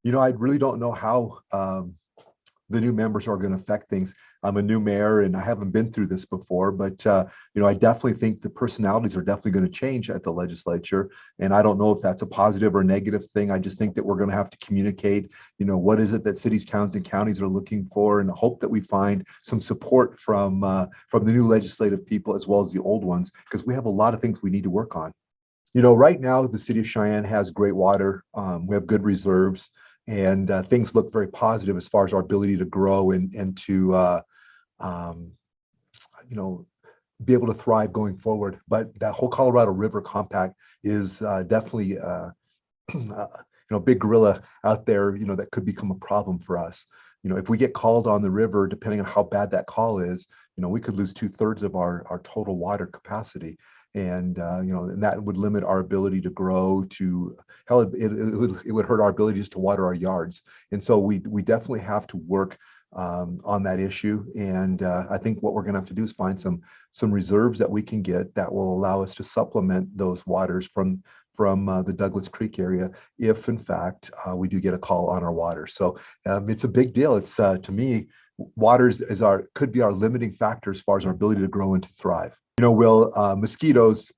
I really don't know how the new members are going to affect things. I'm a new mayor and I haven't been through this before, but I definitely think the personalities are definitely going to change at the legislature. And I don't know if that's a positive or negative thing. I just think that we're going to have to communicate, what is it that cities, towns, and counties are looking for, and hope that we find some support from the new legislative people as well as the old ones, because we have a lot of things we need to work on. Right now, the city of Cheyenne has great water. We have good reserves, and things look very positive as far as our ability to grow and to, um, you know, be able to thrive going forward. But that whole Colorado River Compact is definitely, big gorilla out there, that could become a problem for us. If we get called on the river, depending on how bad that call is, we could lose 2/3 of our total water capacity. And that would limit our ability to grow. To hell, it would hurt our ability just to water our yards. And so we definitely have to work on that issue. And I think what we're going to have to do is find some reserves that we can get that will allow us to supplement those waters from the Douglas Creek area, if in fact we do get a call on our water. So it's a big deal. It's to me, waters could be our limiting factor as far as our ability to grow and to thrive. Will, mosquitoes,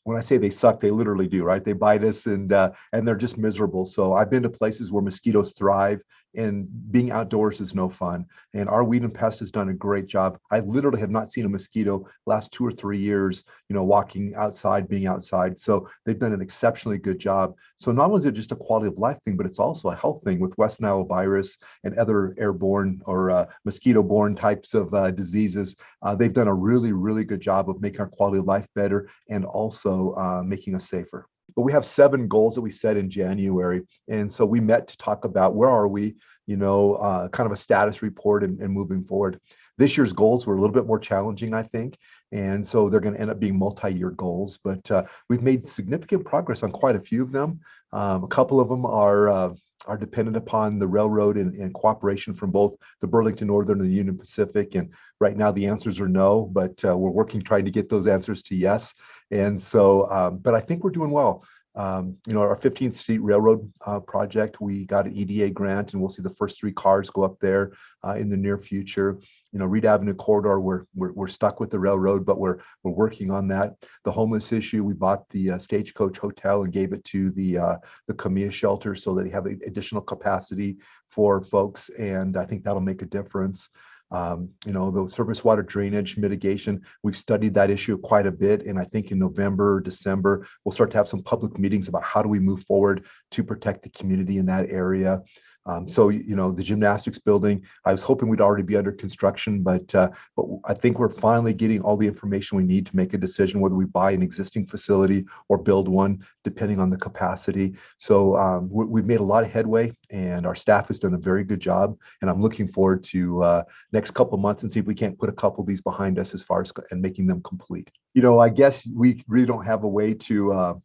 when I say they suck, they literally do, right? They bite us, and they're just miserable. So I've been to places where mosquitoes thrive, and being outdoors is no fun. And our weed and pest has done a great job. I literally have not seen a mosquito last 2 or 3 years, walking outside, being outside. So they've done an exceptionally good job. So not only is it just a quality of life thing, but it's also a health thing with West Nile virus and other airborne or mosquito-borne types of diseases. They've done a really, really good job of making our quality of life better and also making us safer. But we have 7 goals that we set in January. And so we met to talk about where are we, kind of a status report and moving forward. This year's goals were a little bit more challenging, I think. And so they're going to end up being multi-year goals, but we've made significant progress on quite a few of them. A couple of them are dependent upon the railroad and cooperation from both the Burlington Northern and the Union Pacific. And right now the answers are no, but we're working trying to get those answers to yes. And so, but I think we're doing well. Our 15th Street Railroad project, we got an EDA grant, and we'll see the first 3 cars go up there in the near future. Reed Avenue corridor, we're stuck with the railroad, but we're working on that. The homeless issue, we bought the Stagecoach Hotel and gave it to the Camilla shelter so that they have additional capacity for folks, and I think that'll make a difference. The surface water drainage mitigation, we've studied that issue quite a bit. And I think in November, December, we'll start to have some public meetings about how do we move forward to protect the community in that area. The gymnastics building, I was hoping we'd already be under construction, but I think we're finally getting all the information we need to make a decision whether we buy an existing facility or build one, depending on the capacity. So we've made a lot of headway, and our staff has done a very good job. And I'm looking forward to next couple of months and see if we can't put a couple of these behind us as far as and making them complete. I guess we really don't have a way to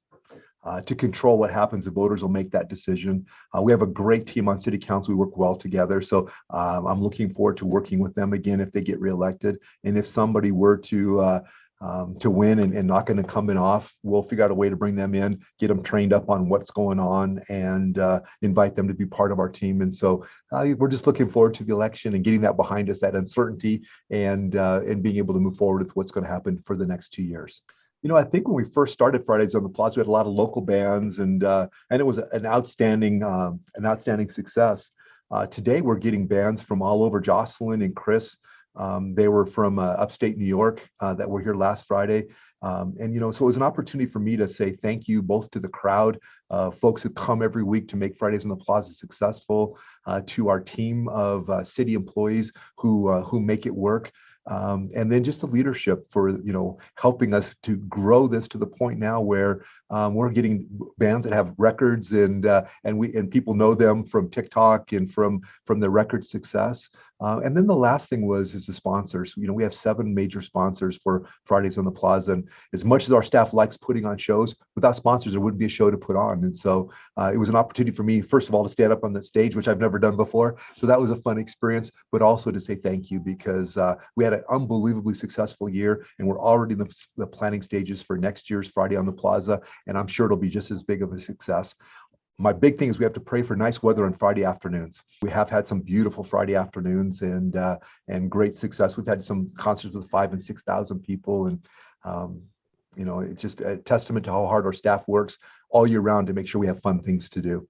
control what happens. The voters will make that decision. We have a great team on city council. We work well together. So I'm looking forward to working with them again if they get reelected. And if somebody were to win and knock an incumbent off, we'll figure out a way to bring them in, get them trained up on what's going on, and invite them to be part of our team. And so we're just looking forward to the election and getting that behind us, that uncertainty, and being able to move forward with what's going to happen for the next 2 years. I think when we first started Fridays on the Plaza, we had a lot of local bands, and it was an outstanding success. Today, we're getting bands from all over. Jocelyn and Chris, they were from upstate New York that were here last Friday. So it was an opportunity for me to say thank you both to the crowd, folks who come every week to make Fridays on the Plaza successful, to our team of city employees who make it work. And then just the leadership for helping us to grow this to the point now where we're getting bands that have records, and people know them from TikTok and from their record success. And then the last thing is the sponsors. We have 7 major sponsors for Fridays on the Plaza, and as much as our staff likes putting on shows, without sponsors there wouldn't be a show to put on. And so it was an opportunity for me, first of all, to stand up on the stage, which I've never done before. So that was a fun experience, but also to say thank you, because we had an unbelievably successful year, and we're already in the planning stages for next year's Friday on the Plaza, and I'm sure it'll be just as big of a success. my big thing is we have to pray for nice weather on Friday afternoons. We have had some beautiful Friday afternoons and great success. We've had some concerts with 5,000 and 6,000 people, and it's just a testament to how hard our staff works all year round to make sure we have fun things to do.